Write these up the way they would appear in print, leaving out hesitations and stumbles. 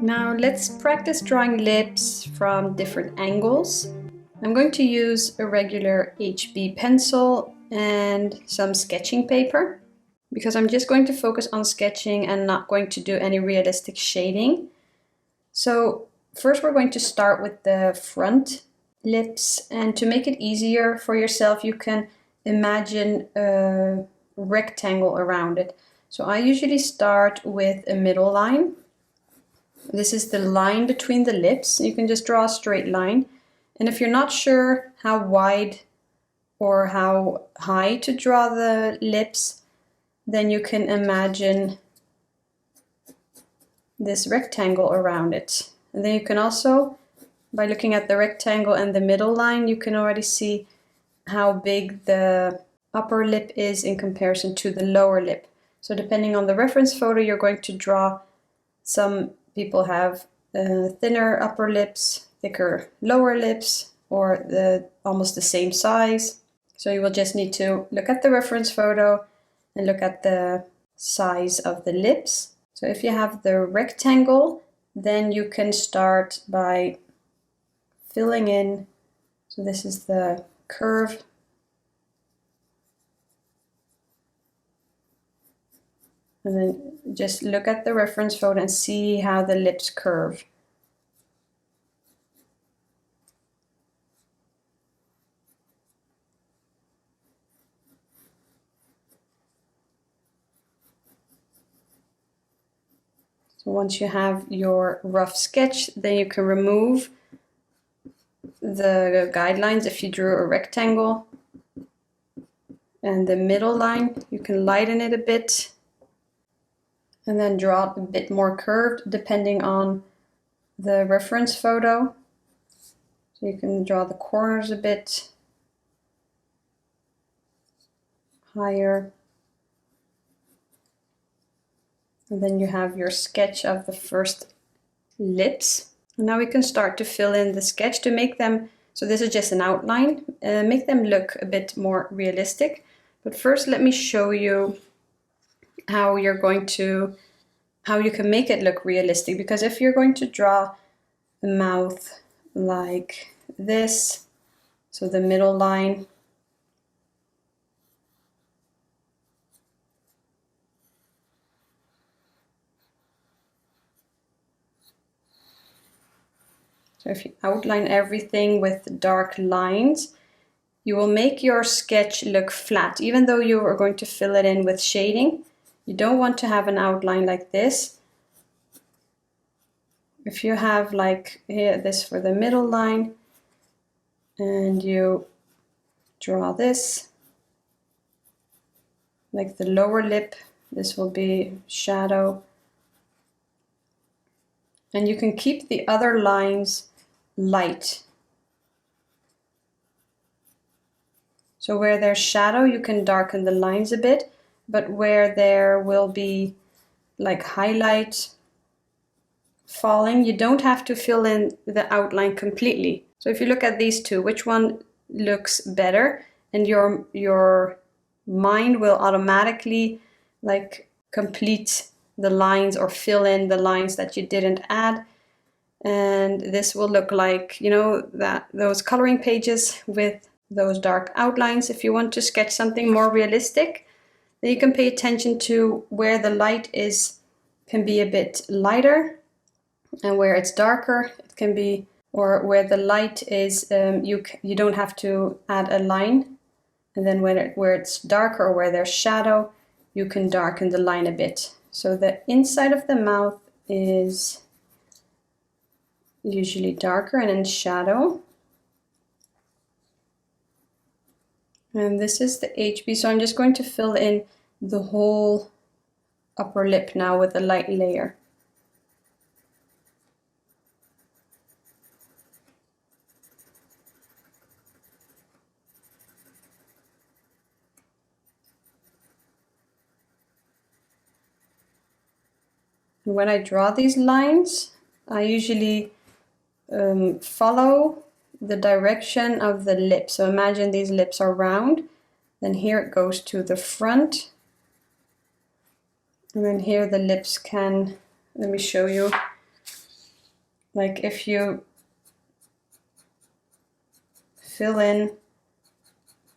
Now let's practice drawing lips from different angles. I'm going to use a regular HB pencil and some sketching paper because I'm just going to focus on sketching and not going to do any realistic shading. So first we're going to start with the front lips, and to make it easier for yourself you can imagine a rectangle around it. So I usually start with a middle line. This is the line between the lips. You can just draw a straight line. And if you're not sure how wide or how high to draw the lips, then you can imagine this rectangle around it. And then you can also, by looking at the rectangle and the middle line, you can already see how big the upper lip is in comparison to the lower lip. So depending on the reference photo you're going to draw, some people have thinner upper lips, thicker lower lips, or almost the same size. So you will just need to look at the reference photo and look at the size of the lips. So if you have the rectangle, then you can start by filling in. So this is the curve. And then just look at the reference photo and see how the lips curve. So once you have your rough sketch, then you can remove the guidelines if you drew a rectangle. And the middle line, you can lighten it a bit and then draw it a bit more curved depending on the reference photo. So you can draw the corners a bit higher. And then you have your sketch of the first lips. And now we can start to fill in the sketch to make them, so this is just an outline, make them look a bit more realistic. But first let me show you how you can make it look realistic. Because if you're going to draw a mouth like this, so the middle line, so if you outline everything with dark lines, you will make your sketch look flat, even though you are going to fill it in with shading. You don't want to have an outline like this. If you have like here, this for the middle line, and you draw this, like the lower lip, this will be shadow. And you can keep the other lines light. So where there's shadow, you can darken the lines a bit, but where there will be like highlight falling, you don't have to fill in the outline completely. So if you look at these two, which one looks better, and your mind will automatically like complete the lines or fill in the lines that you didn't add. And this will look like, you know, those coloring pages with those dark outlines. If you want to sketch something more realistic, then you can pay attention to where the light can be a bit lighter, and where it's darker it can be, or where the light is, you don't have to add a line. And then where it's darker or where there's shadow, you can darken the line a bit. So the inside of the mouth is usually darker and in shadow. And this is the HB, so I'm just going to fill in the whole upper lip now with a light layer. And when I draw these lines, I usually follow the direction of the lip. So imagine these lips are round, then here it goes to the front, and then here the lips can, let me show you, Like if you fill in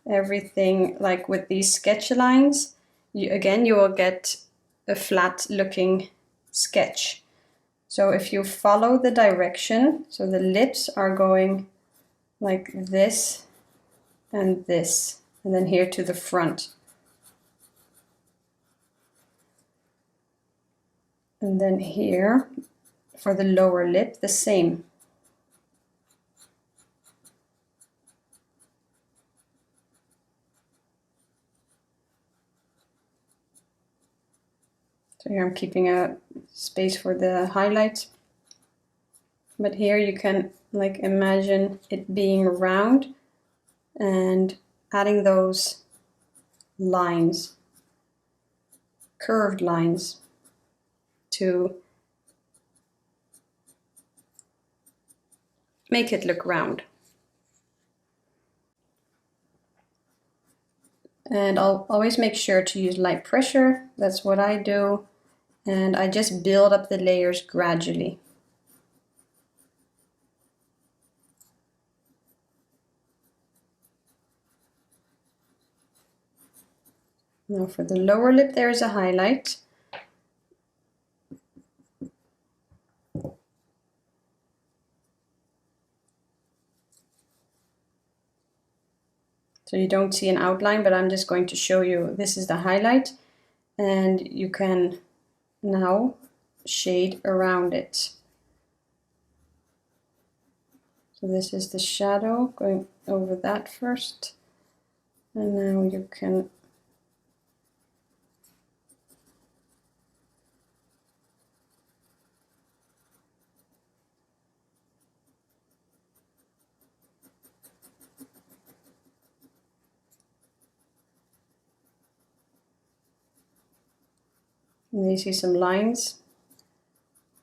everything like with these sketch lines, you will get a flat looking sketch. So if you follow the direction, so the lips are going like this, and then here to the front. And then here for the lower lip, the same. So here I'm keeping a space for the highlights. But here you can like imagine it being round and adding those lines, curved lines, to make it look round. And I'll always make sure to use light pressure. That's what I do. And I just build up the layers gradually. Now for the lower lip, there is a highlight. So you don't see an outline, but I'm just going to show you this is the highlight, and you can now shade around it. So this is the shadow, going over that first, and now you can and you see some lines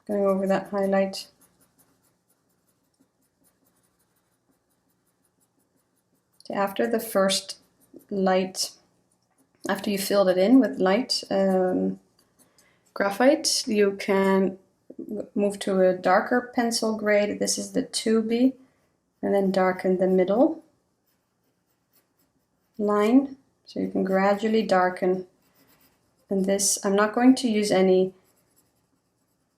going over that highlight. So after the first light, after you filled it in with light graphite, you can move to a darker pencil grade. This is the 2B, and then darken the middle line. So you can gradually darken. And this, I'm not going to use any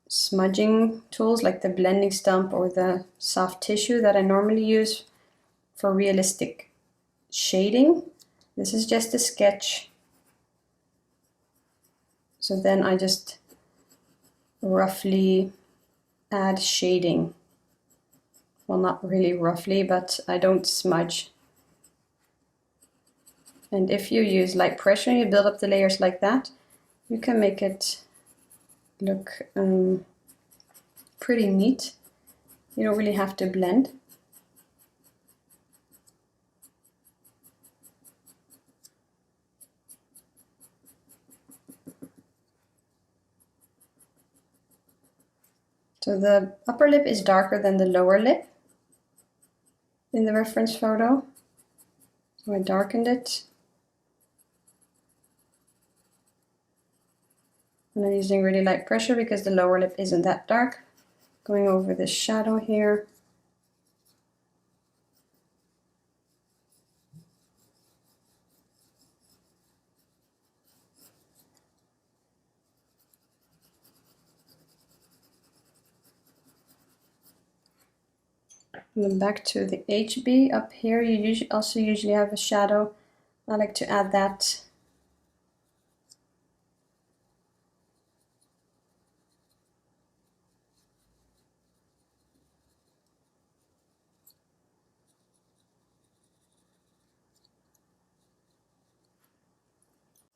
smudging tools like the blending stump or the soft tissue that I normally use for realistic shading. This is just a sketch. So then I just roughly add shading. Well, not really roughly, but I don't smudge. And if you use light pressure and you build up the layers like that, you can make it look pretty neat. You don't really have to blend. So the upper lip is darker than the lower lip in the reference photo. So I darkened it. And I'm using really light pressure because the lower lip isn't that dark. Going over the shadow here. And then back to the HB up here, you also usually have a shadow. I like to add that.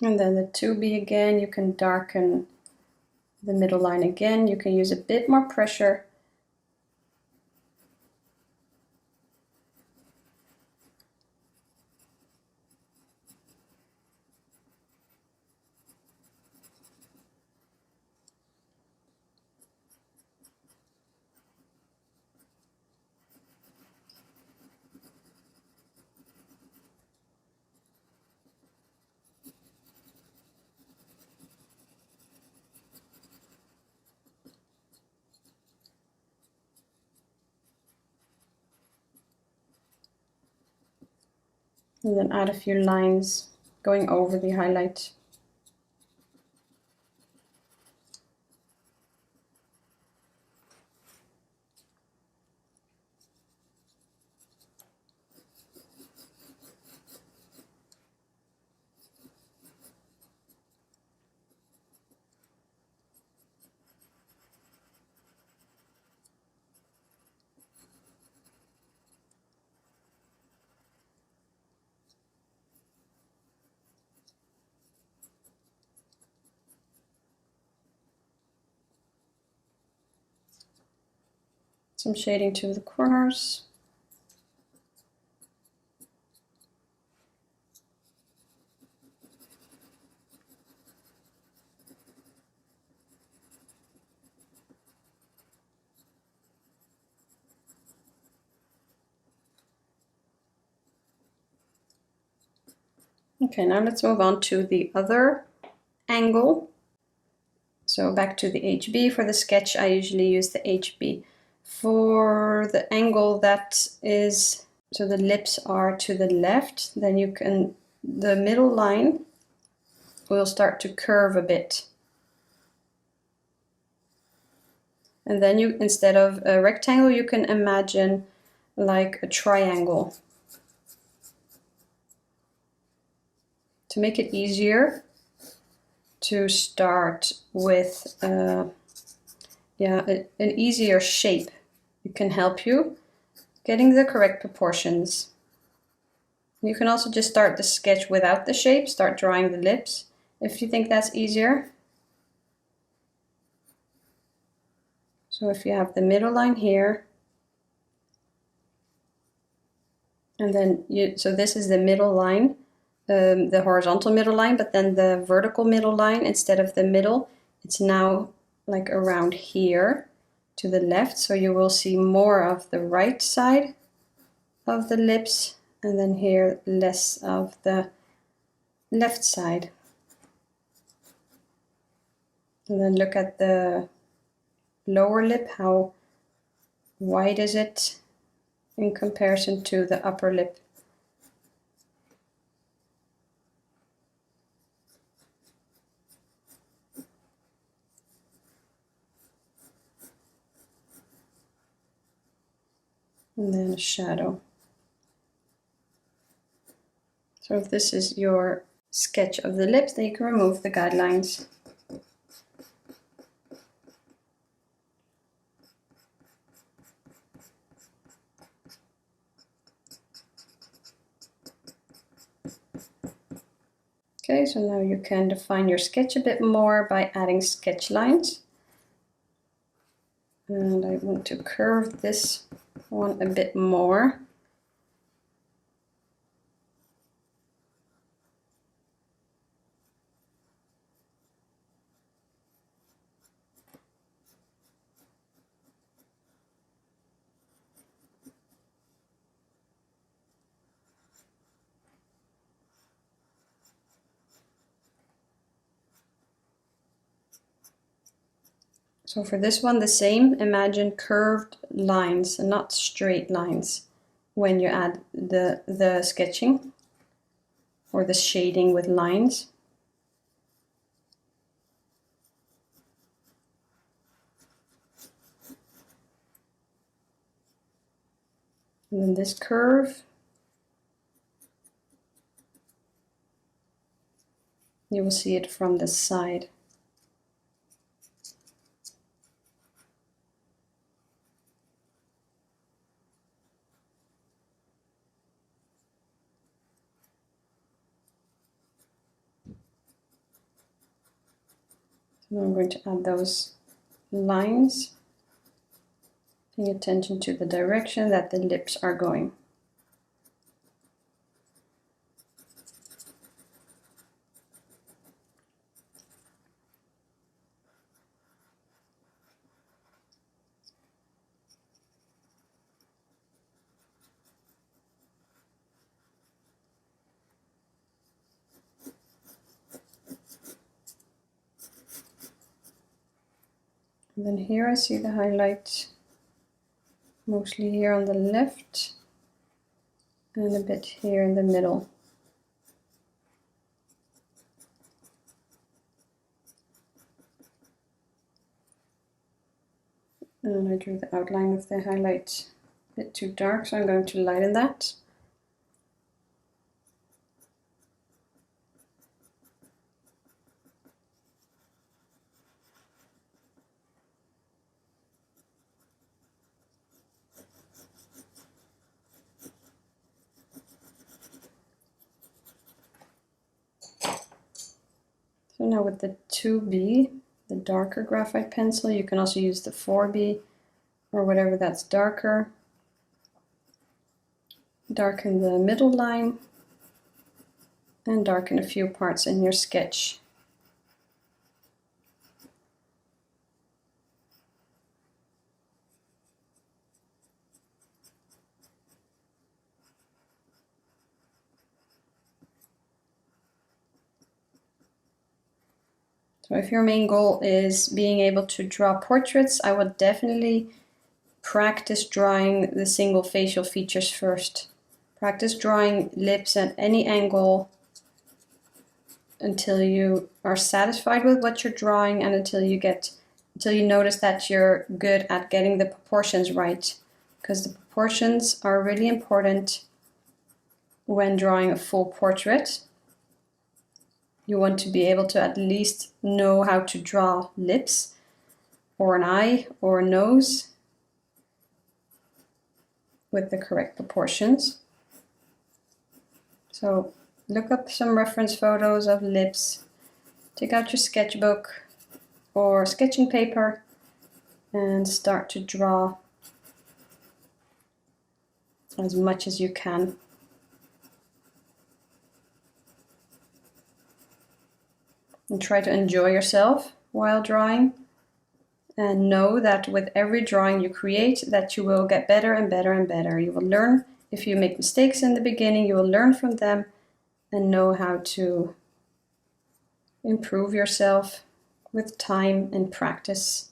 And then the 2B again, you can darken the middle line again. You can use a bit more pressure. And then add a few lines going over the highlight. Some shading to the corners. Okay, now let's move on to the other angle. So back to the HB. For the sketch, I usually use the HB. For the angle that is, so the lips are to the left, then you can, the middle line will start to curve a bit. And then you, instead of a rectangle, you can imagine like a triangle. To make it easier to start with an easier shape, it can help you getting the correct proportions. You can also just start the sketch without the shape, start drawing the lips if you think that's easier. So if you have the middle line here, and then so this is the middle line, the horizontal middle line, but then the vertical middle line, instead of the middle, it's now like around here to the left. So you will see more of the right side of the lips, and then here less of the left side. And then look at the lower lip, how wide is it in comparison to the upper lip. And then a shadow. So if this is your sketch of the lips, then you can remove the guidelines. Okay, so now you can define your sketch a bit more by adding sketch lines. And I want to curve this one a bit more. So for this one, the same, imagine curved lines and not straight lines when you add the sketching or the shading with lines. And then this curve, you will see it from the side. Now I'm going to add those lines, paying attention to the direction that the lips are going. And then here I see the highlight mostly here on the left, and a bit here in the middle. And I drew the outline of the highlight a bit too dark, so I'm going to lighten that. So now with the 2B, the darker graphite pencil, you can also use the 4B or whatever that's darker. Darken the middle line and darken a few parts in your sketch. So if your main goal is being able to draw portraits, I would definitely practice drawing the single facial features first. Practice drawing lips at any angle until you are satisfied with what you're drawing and until you notice that you're good at getting the proportions right. Because the proportions are really important when drawing a full portrait. You want to be able to at least know how to draw lips or an eye or a nose with the correct proportions. So look up some reference photos of lips, take out your sketchbook or sketching paper and start to draw as much as you can. And try to enjoy yourself while drawing, and know that with every drawing you create that you will get better and better and better. You will learn. If you make mistakes in the beginning, you will learn from them and know how to improve yourself with time and practice.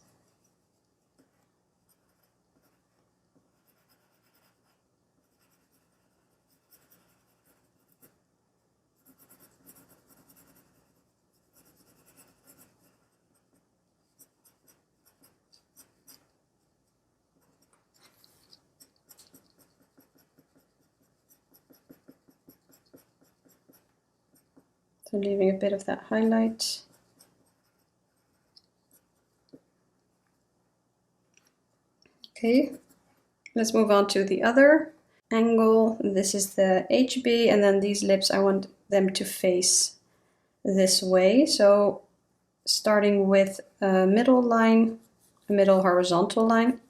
So leaving a bit of that highlight. Okay, let's move on to the other angle. This is the HB, and then these lips, I want them to face this way. So starting with a middle line, a middle horizontal line.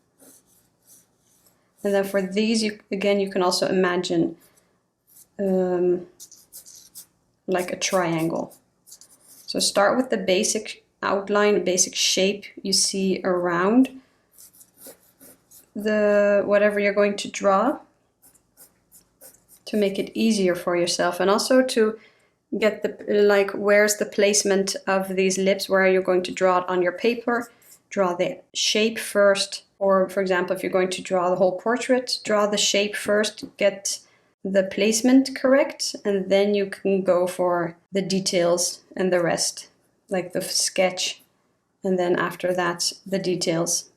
And then for these, you can also imagine like a triangle. So start with the basic outline, basic shape you see around the whatever you're going to draw, to make it easier for yourself, and also to get the where's the placement of these lips, where are you going to draw it on your paper. Draw the shape first, or for example, if you're going to draw the whole portrait, draw the shape first, get the placement correct, and then you can go for the details and the rest, like the sketch, and then after that the details.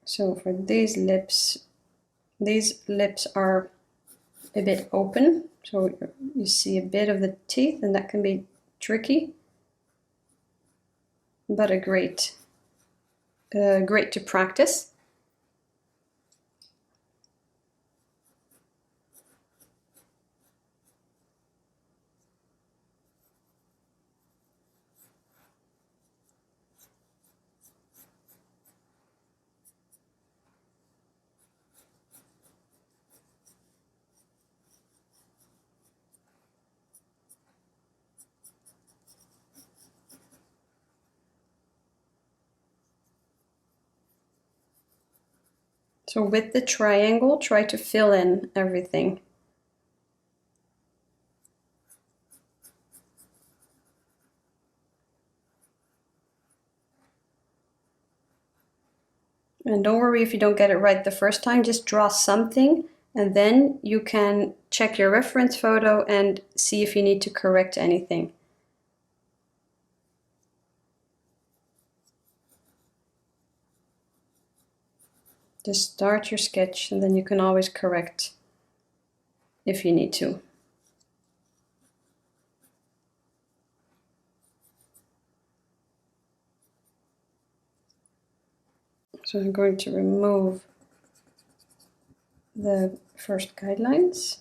So for these lips are a bit open, so you see a bit of the teeth, and that can be tricky, but great to practice. So with the triangle, try to fill in everything. And don't worry if you don't get it right the first time, just draw something And then you can check your reference photo and see if you need to correct anything. Just start your sketch and then you can always correct if you need to. So I'm going to remove the first guidelines.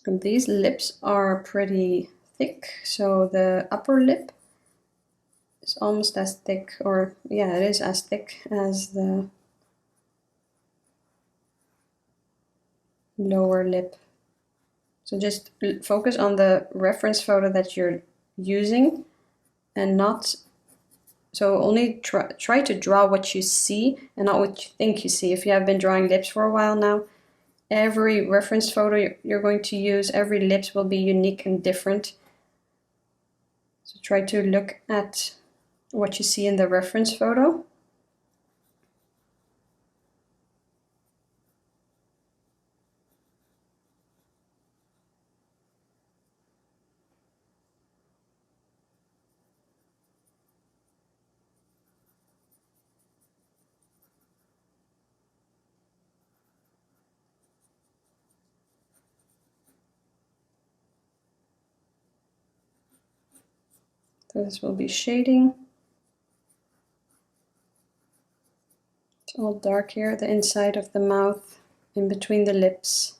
And these lips are pretty thick, so the upper lip is almost as thick, or yeah, it is as thick as the lower lip. So just focus on the reference photo that you're using and not, so only try to draw what you see and not what you think you see. If you have been drawing lips for a while now, every reference photo you're going to use, every lips will be unique and different. So try to look at what you see in the reference photo. So this will be shading. It's all dark here, the inside of the mouth, in between the lips.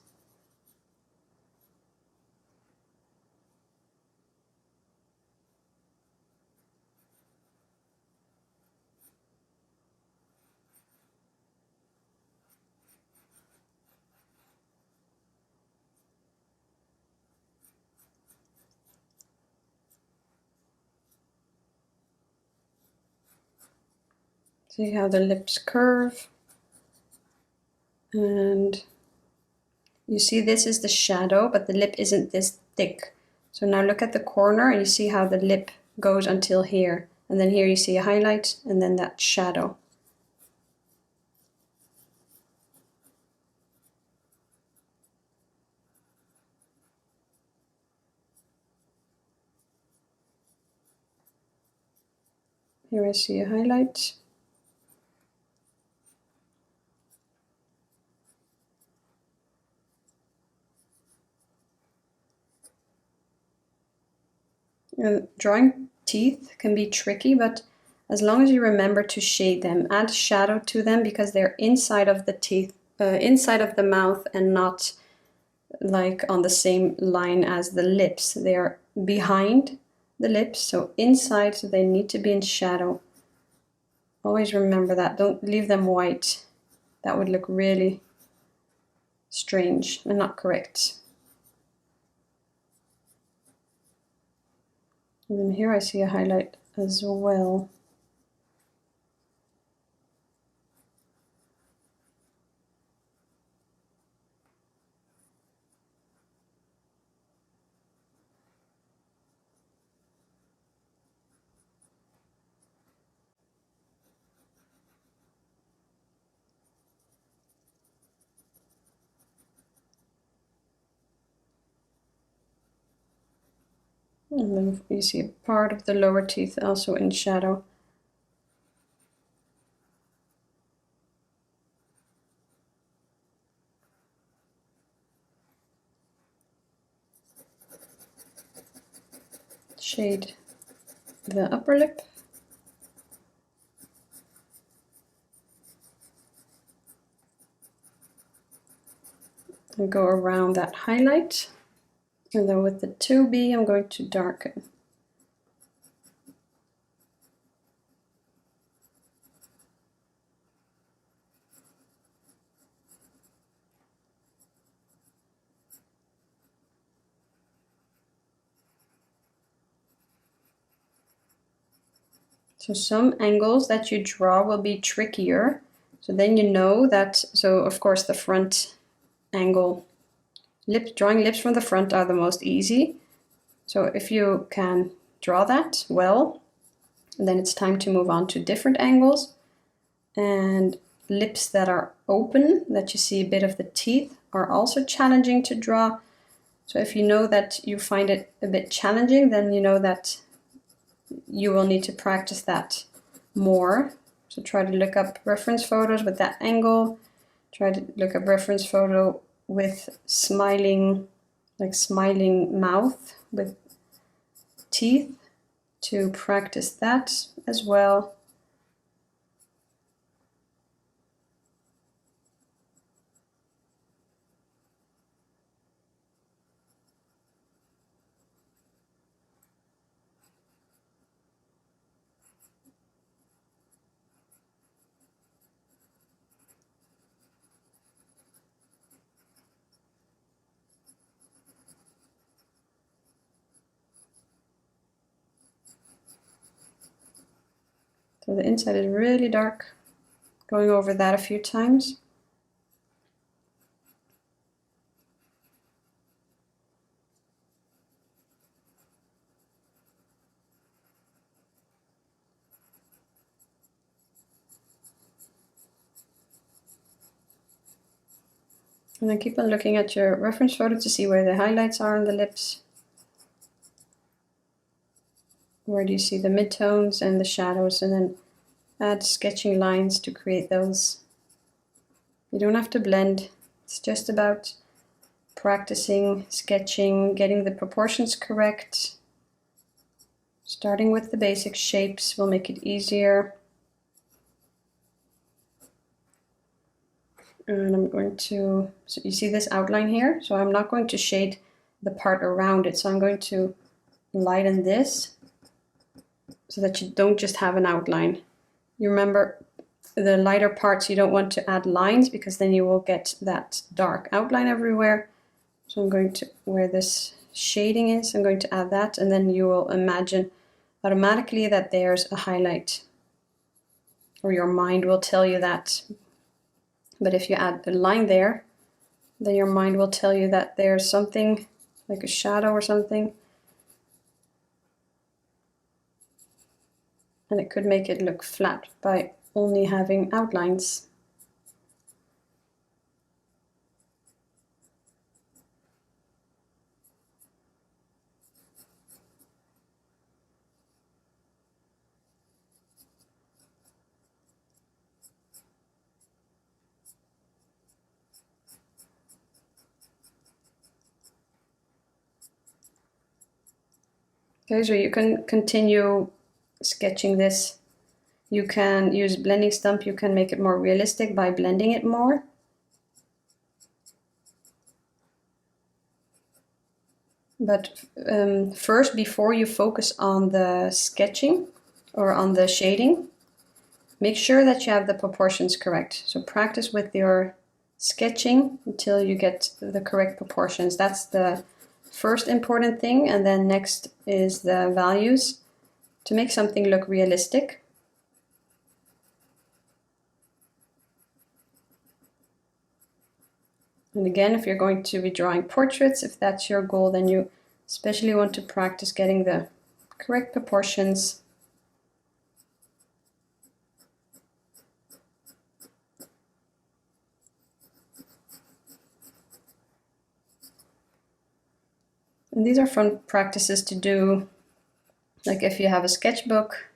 See how the lips curve. And you see this is the shadow, but the lip isn't this thick. So now look at the corner and you see how the lip goes until here. And then here you see a highlight and then that shadow. Here I see a highlight. And drawing teeth can be tricky, but as long as you remember to shade them, add shadow to them because they're inside of the teeth, inside of the mouth and not like on the same line as the lips. They are behind the lips, so inside, so they need to be in shadow. Always remember that. Don't leave them white. That would look really strange and not correct. And then here I see a highlight as well. And then you see a part of the lower teeth also in shadow. Shade the upper lip. And go around that highlight. And then with the 2B, I'm going to darken. So some angles that you draw will be trickier. So then you know that, so of course the front angle, drawing lips from the front are the most easy. So if you can draw that well, then it's time to move on to different angles and lips that are open, that you see a bit of the teeth, are also challenging to draw. So if you know that you find it a bit challenging, then you know that you will need to practice that more. So try to look up reference photos with that angle. Try to look up reference photo with smiling, like smiling mouth with teeth, to practice that as well. So the inside is really dark, going over that a few times. And then keep on looking at your reference photo to see where the highlights are on the lips. Where do you see the midtones and the shadows, and then add sketching lines to create those. You don't have to blend. It's just about practicing, sketching, getting the proportions correct. Starting with the basic shapes will make it easier. And I'm going to, so you see this outline here? So I'm not going to shade the part around it. So I'm going to lighten this so that you don't just have an outline. You remember the lighter parts, you don't want to add lines because then you will get that dark outline everywhere. So I'm going to, where this shading is, I'm going to add that, and then you will imagine automatically that there's a highlight, or your mind will tell you that. But if you add a line there, then your mind will tell you that there's something like a shadow or something. And it could make it look flat by only having outlines. Okay, so you can continue sketching this. You can use blending stump, you can make it more realistic by blending it more. But first, before you focus on the sketching or on the shading, make sure that you have the proportions correct. So practice with your sketching until you get the correct proportions. That's the first important thing, and then next is the values to make something look realistic. And again, if you're going to be drawing portraits, if that's your goal, then you especially want to practice getting the correct proportions. And these are fun practices to do, like if you have a sketchbook.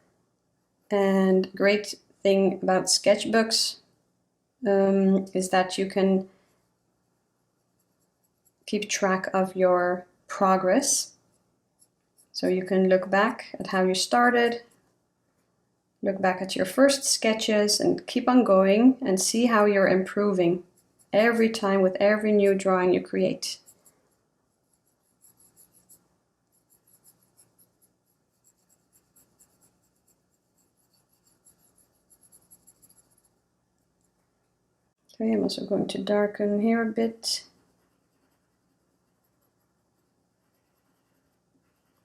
And great thing about sketchbooks is that you can keep track of your progress. So you can look back at how you started, look back at your first sketches, and keep on going and see how you're improving every time with every new drawing you create. Okay, I'm also going to darken here a bit.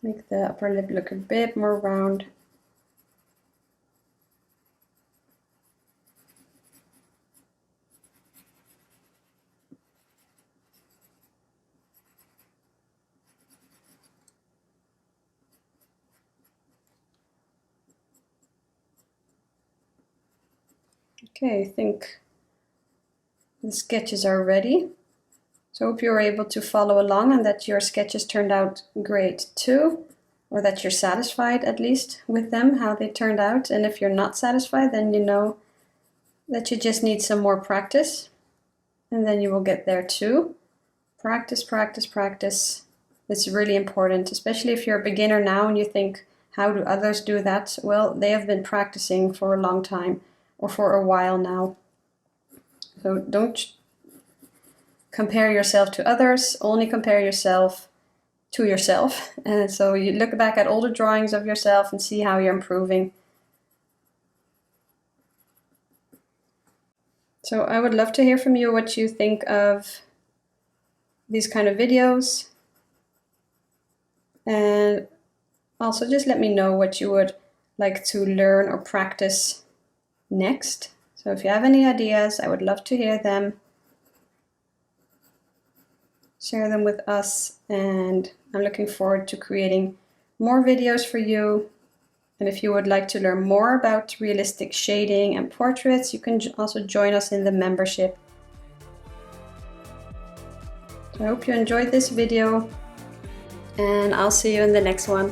Make the upper lip look a bit more round. Okay, I think the sketches are ready. So I hope you were able to follow along and that your sketches turned out great too, or that you're satisfied at least with them, how they turned out. And if you're not satisfied, then you know that you just need some more practice, and then you will get there too. Practice, practice, practice. It's really important, especially if you're a beginner now and you think, how do others do that? Well, they have been practicing for a long time or for a while now. So don't compare yourself to others, only compare yourself to yourself. And so you look back at older drawings of yourself and see how you're improving. So I would love to hear from you what you think of these kind of videos. And also just let me know what you would like to learn or practice next. So if you have any ideas, I would love to hear them. Share them with us, and I'm looking forward to creating more videos for you. And if you would like to learn more about realistic shading and portraits, you can also join us in the membership. So I hope you enjoyed this video, and I'll see you in the next one.